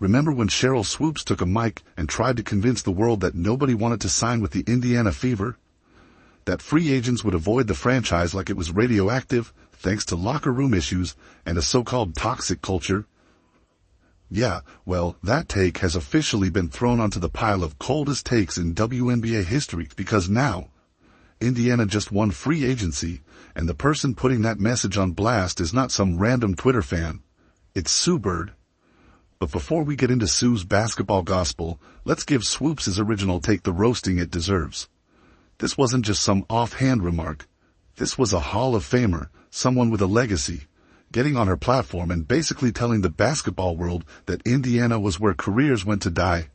Remember when Sheryl Swoopes took a mic and tried to convince the world that nobody wanted to sign with the Indiana Fever? That free agents would avoid the franchise like it was radioactive, thanks to locker room issues and a so-called toxic culture? Yeah, well, that take has officially been thrown onto the pile of coldest takes in WNBA history, because now, Indiana just won free agency, and the person putting that message on blast is not some random Twitter fan. It's Sue Bird. But before we get into Sue's basketball gospel, let's give Swoopes' original take the roasting it deserves. This wasn't just some offhand remark. This was a Hall of Famer, someone with a legacy, getting on her platform and basically telling the basketball world that Indiana was where careers went to die.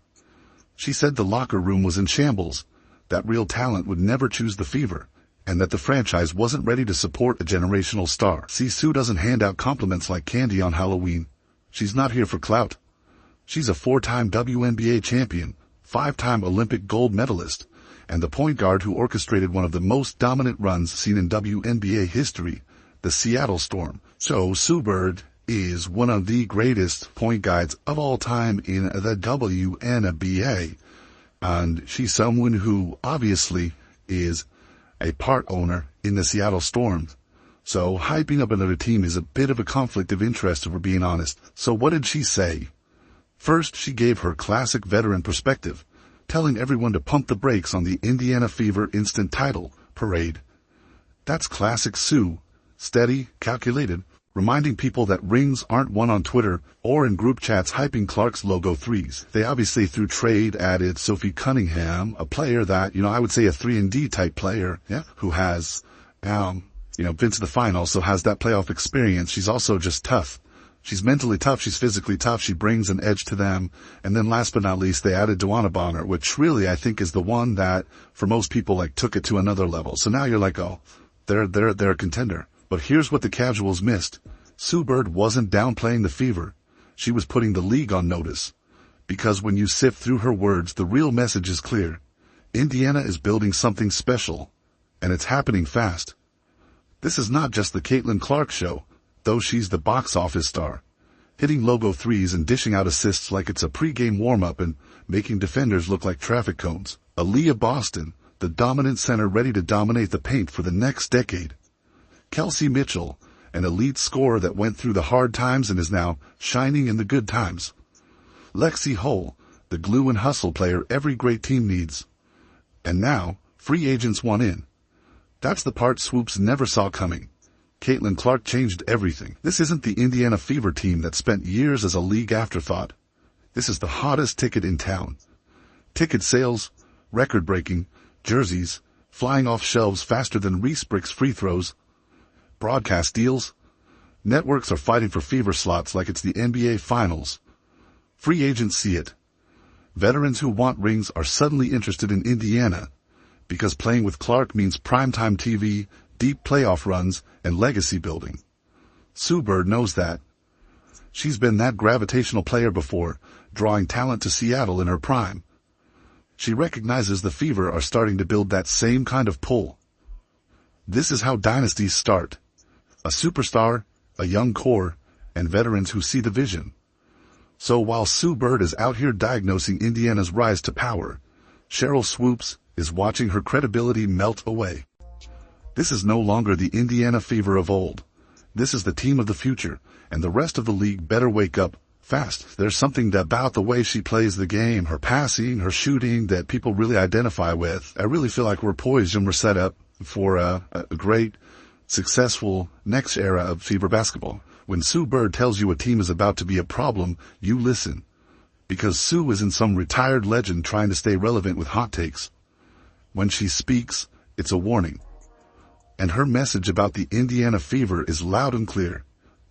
She said the locker room was in shambles, that real talent would never choose the Fever, and that the franchise wasn't ready to support a generational star. See, Sue doesn't hand out compliments like candy on Halloween. She's not here for clout. She's a 4-time WNBA champion, 5-time Olympic gold medalist, and the point guard who orchestrated one of the most dominant runs seen in WNBA history, the Seattle Storm. So Sue Bird is one of the greatest point guards of all time in the WNBA, and she's someone who obviously is a part owner in the Seattle Storm. So hyping up another team is a bit of a conflict of interest, if we're being honest. So what did she say? First, she gave her classic veteran perspective, telling everyone to pump the brakes on the Indiana Fever instant title parade. That's classic Sue, steady, calculated, reminding people that rings aren't won on Twitter or in group chats hyping Clark's logo threes. They obviously through trade added Sophie Cunningham, a player that, I would say a 3-and-D type player, who has, been to the final, so has that playoff experience. She's also just tough. She's mentally tough. She's physically tough. She brings an edge to them. And then last but not least, they added wnba, which really I think is the one that for most people took it to another level. So now you're like, oh, they're a contender. But here's what the casuals missed. Sue Bird wasn't downplaying the Fever. She was putting the league on notice. Because when you sift through her words, the real message is clear. Indiana is building something special. And it's happening fast. This is not just the Caitlin Clark show, though she's the box office star, hitting logo threes and dishing out assists like it's a pre-game warm-up and making defenders look like traffic cones. Aaliyah Boston, the dominant center ready to dominate the paint for the next decade. Kelsey Mitchell, an elite scorer that went through the hard times and is now shining in the good times. Lexi Hull, the glue and hustle player every great team needs. And now, free agents want in. That's the part Swoopes never saw coming. Caitlin Clark changed everything. This isn't the Indiana Fever team that spent years as a league afterthought. This is the hottest ticket in town. Ticket sales, record-breaking, jerseys, flying off shelves faster than Reese Brick's free throws, broadcast deals. Networks are fighting for Fever slots like it's the NBA Finals. Free agents see it. Veterans who want rings are suddenly interested in Indiana, because playing with Clark means primetime TV, deep playoff runs, and legacy building. Sue Bird knows that. She's been that gravitational player before, drawing talent to Seattle in her prime. She recognizes the Fever are starting to build that same kind of pull. This is how dynasties start. A superstar, a young core, and veterans who see the vision. So while Sue Bird is out here diagnosing Indiana's rise to power, Sheryl Swoopes is watching her credibility melt away. This is no longer the Indiana Fever of old. This is the team of the future, and the rest of the league better wake up fast. There's something about the way she plays the game, her passing, her shooting, that people really identify with. I really feel like we're poised and we're set up for a great, successful next era of Fever basketball. When Sue Bird tells you a team is about to be a problem, you listen. Because Sue isn't some retired legend trying to stay relevant with hot takes. When she speaks, it's a warning. And her message about the Indiana Fever is loud and clear.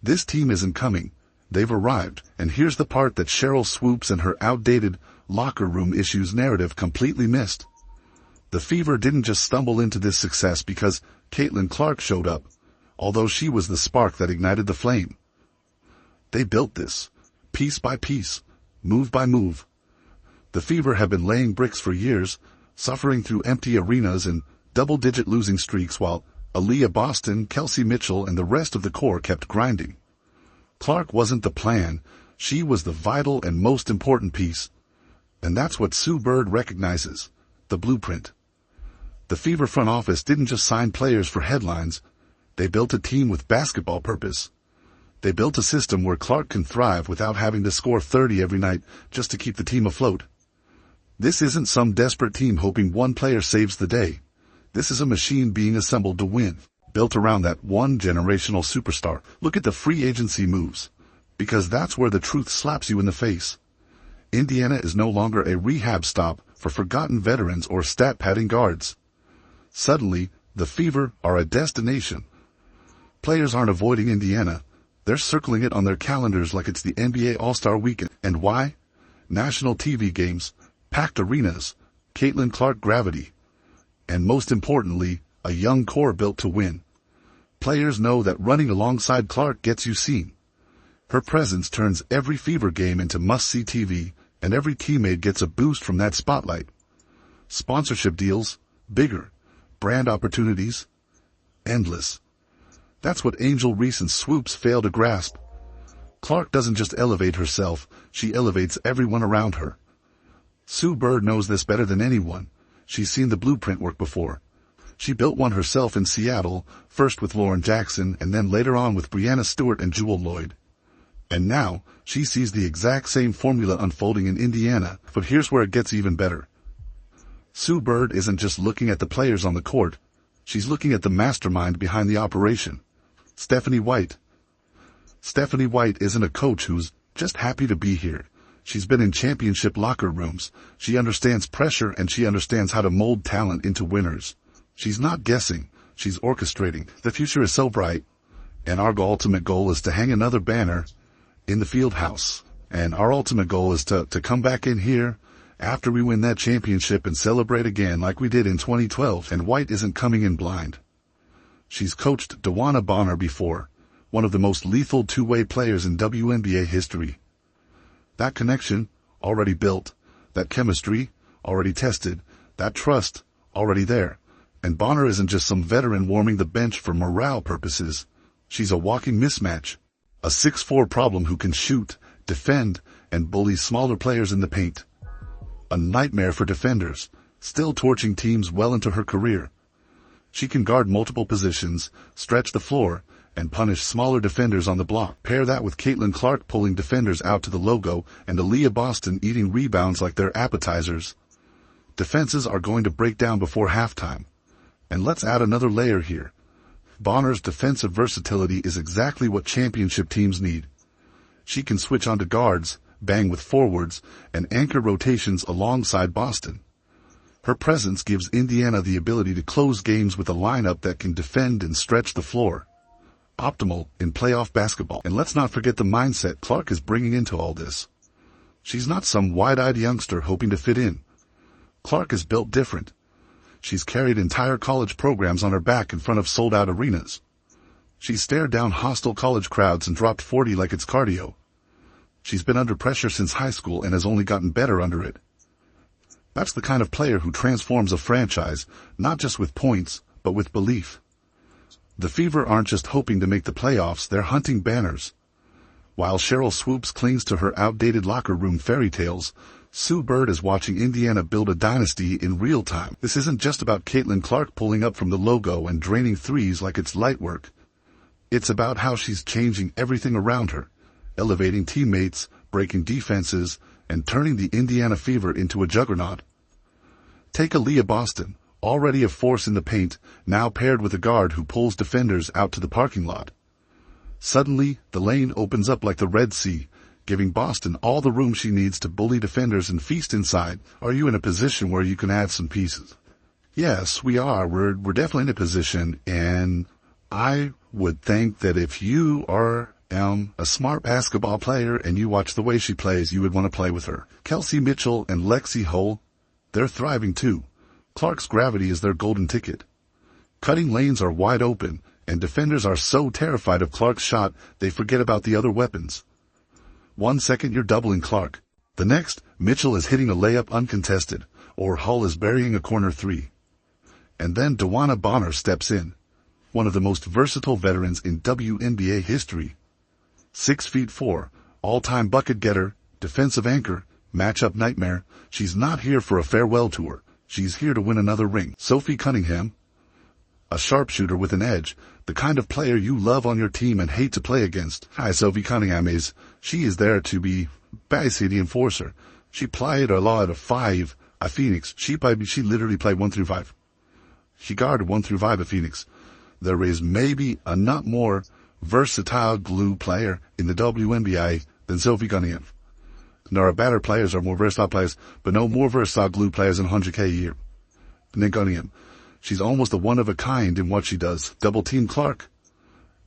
This team isn't coming. They've arrived. And here's the part that Sheryl Swoopes and her outdated locker room issues narrative completely missed. The Fever didn't just stumble into this success because Caitlin Clark showed up, although she was the spark that ignited the flame. They built this, piece by piece, move by move. The Fever have been laying bricks for years, suffering through empty arenas and double-digit losing streaks while Aaliyah Boston, Kelsey Mitchell, and the rest of the core kept grinding. Clark wasn't the plan. She was the vital and most important piece. And that's what Sue Bird recognizes, the blueprint. The Fever front office didn't just sign players for headlines. They built a team with basketball purpose. They built a system where Clark can thrive without having to score 30 every night just to keep the team afloat. This isn't some desperate team hoping one player saves the day. This is a machine being assembled to win, built around that one generational superstar. Look at the free agency moves, because that's where the truth slaps you in the face. Indiana is no longer a rehab stop for forgotten veterans or stat-padding guards. Suddenly, the Fever are a destination. Players aren't avoiding Indiana. They're circling it on their calendars like it's the NBA All-Star Weekend. And why? National TV games, packed arenas, Caitlin Clark gravity, and most importantly, a young core built to win. Players know that running alongside Clark gets you seen. Her presence turns every Fever game into must-see TV, and every teammate gets a boost from that spotlight. Sponsorship deals, bigger. Brand opportunities, endless. That's what Angel Reese and Swoopes fail to grasp. Clark doesn't just elevate herself, she elevates everyone around her. Sue Bird knows this better than anyone. She's seen the blueprint work before. She built one herself in Seattle, first with Lauren Jackson and then later on with Breanna Stewart and Jewel Lloyd. And now, she sees the exact same formula unfolding in Indiana, but here's where it gets even better. Sue Bird isn't just looking at the players on the court. She's looking at the mastermind behind the operation, Stephanie White. Stephanie White isn't a coach who's just happy to be here. She's been in championship locker rooms. She understands pressure and she understands how to mold talent into winners. She's not guessing. She's orchestrating. The future is so bright. And our ultimate goal is to hang another banner in the field house. And our ultimate goal is to come back in here after we win that championship and celebrate again like we did in 2012. And White isn't coming in blind. She's coached DeWanna Bonner before, one of the most lethal two-way players in WNBA history. That connection, already built. That chemistry, already tested. That trust, already there. And Bonner isn't just some veteran warming the bench for morale purposes. She's a walking mismatch. A 6'4" problem who can shoot, defend, and bully smaller players in the paint. A nightmare for defenders, still torching teams well into her career. She can guard multiple positions, stretch the floor, and punish smaller defenders on the block. Pair that with Caitlin Clark pulling defenders out to the logo and Aaliyah Boston eating rebounds like they're appetizers. Defenses are going to break down before halftime. And let's add another layer here. Bonner's defensive versatility is exactly what championship teams need. She can switch onto guards, bang with forwards, and anchor rotations alongside Boston. Her presence gives Indiana the ability to close games with a lineup that can defend and stretch the floor. Optimal in playoff basketball. And let's not forget the mindset Clark is bringing into all this. She's not some wide-eyed youngster hoping to fit in. Clark is built different. She's carried entire college programs on her back in front of sold-out arenas. She's stared down hostile college crowds and dropped 40 like it's cardio. She's been under pressure since high school and has only gotten better under it. That's the kind of player who transforms a franchise, not just with points, but with belief. The Fever aren't just hoping to make the playoffs, they're hunting banners. While Sheryl Swoopes clings to her outdated locker room fairy tales, Sue Bird is watching Indiana build a dynasty in real time. This isn't just about Caitlin Clark pulling up from the logo and draining threes like it's light work. It's about how she's changing everything around her, elevating teammates, breaking defenses, and turning the Indiana Fever into a juggernaut. Take Aaliyah Boston, already a force in the paint, now paired with a guard who pulls defenders out to the parking lot. Suddenly, the lane opens up like the Red Sea, giving Boston all the room she needs to bully defenders and feast inside. Are you in a position where you can add some pieces? Yes, we are. We're definitely in a position, and I would think that if you are a smart basketball player and you watch the way she plays, you would want to play with her. Kelsey Mitchell and Lexi Hull, they're thriving too. Clark's gravity is their golden ticket. Cutting lanes are wide open, and defenders are so terrified of Clark's shot they forget about the other weapons. 1 second you're doubling Clark. The next, Mitchell is hitting a layup uncontested, or Hull is burying a corner three. And then DeWanna Bonner steps in, one of the most versatile veterans in WNBA history. 6'4", all-time bucket getter, defensive anchor, matchup nightmare. She's not here for a farewell tour. She's here to win another ring. Sophie Cunningham, a sharpshooter with an edge, the kind of player you love on your team and hate to play against. Hi, Sophie Cunningham she is there to be basically the enforcer. She played a lot of 5 at Phoenix. She literally played 1 through 5. She guarded 1 through 5 at Phoenix. There is maybe a not more versatile glue player in the WNBA than Sophie Cunningham. There are better players or more versatile players, but no more versatile glue players than 100K a year. Nick Cunningham. She's almost a one-of-a-kind in what she does. Double-team Clark.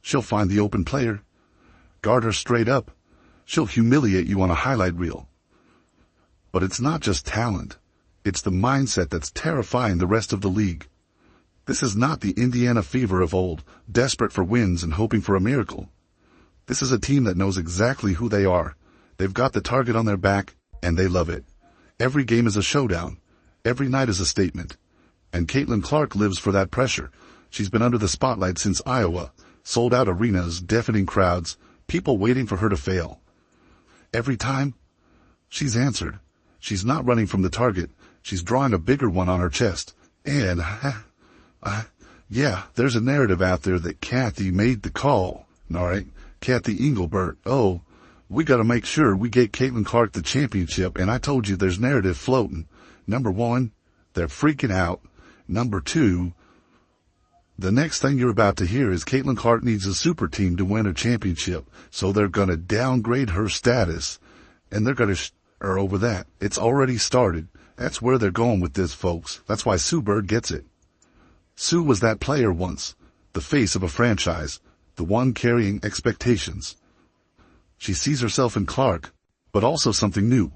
She'll find the open player. Guard her straight up. She'll humiliate you on a highlight reel. But it's not just talent. It's the mindset that's terrifying the rest of the league. This is not the Indiana Fever of old, desperate for wins and hoping for a miracle. This is a team that knows exactly who they are. They've got the target on their back, and they love it. Every game is a showdown. Every night is a statement. And Caitlin Clark lives for that pressure. She's been under the spotlight since Iowa. Sold-out arenas, deafening crowds, people waiting for her to fail. Every time, she's answered. She's not running from the target. She's drawing a bigger one on her chest. And, yeah, there's a narrative out there that Kathy made the call. All right, Kathy Engelbert. Oh, we got to make sure we get Caitlin Clark the championship. And I told you there's narrative floating. Number 1, they're freaking out. Number 2, the next thing you're about to hear is Caitlin Clark needs a super team to win a championship. So they're going to downgrade her status. And they're going to her over that. It's already started. That's where they're going with this, folks. That's why Sue Bird gets it. Sue was that player once, the face of a franchise, the one carrying expectations. She sees herself in Clark, but also something new.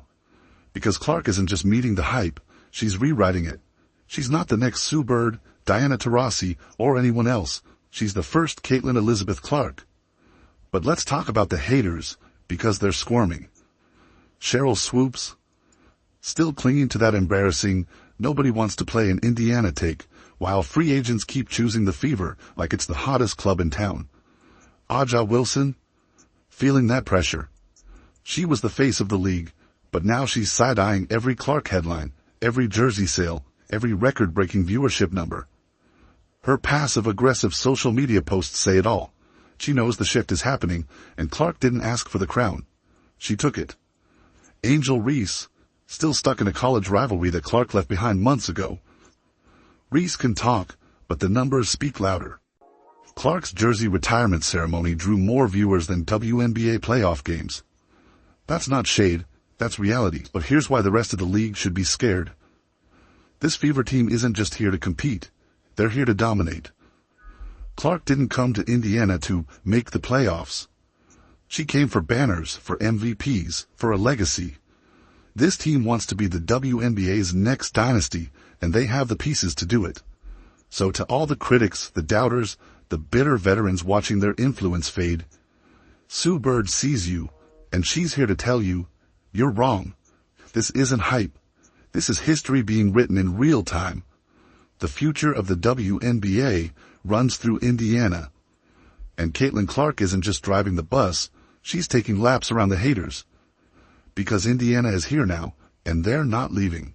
Because Clark isn't just meeting the hype, she's rewriting it. She's not the next Sue Bird, Diana Taurasi, or anyone else. She's the first Caitlin Elizabeth Clark. But let's talk about the haters, because they're squirming. Sheryl Swoopes, still clinging to that embarrassing, nobody wants to play in Indiana take, while free agents keep choosing the Fever like it's the hottest club in town. Aja Wilson, feeling that pressure. She was the face of the league, but now she's side-eyeing every Clark headline, every jersey sale, every record-breaking viewership number. Her passive-aggressive social media posts say it all. She knows the shift is happening, and Clark didn't ask for the crown. She took it. Angel Reese, still stuck in a college rivalry that Clark left behind months ago. Reese can talk, but the numbers speak louder. Clark's jersey retirement ceremony drew more viewers than WNBA playoff games. That's not shade, that's reality. But here's why the rest of the league should be scared. This Fever team isn't just here to compete. They're here to dominate. Clark didn't come to Indiana to make the playoffs. She came for banners, for MVPs, for a legacy. This team wants to be the WNBA's next dynasty, and they have the pieces to do it. So to all the critics, the doubters, the bitter veterans watching their influence fade, Sue Bird sees you, and she's here to tell you, you're wrong. This isn't hype. This is history being written in real time. The future of the WNBA runs through Indiana. And Caitlin Clark isn't just driving the bus, she's taking laps around the haters. Because Indiana is here now, and they're not leaving.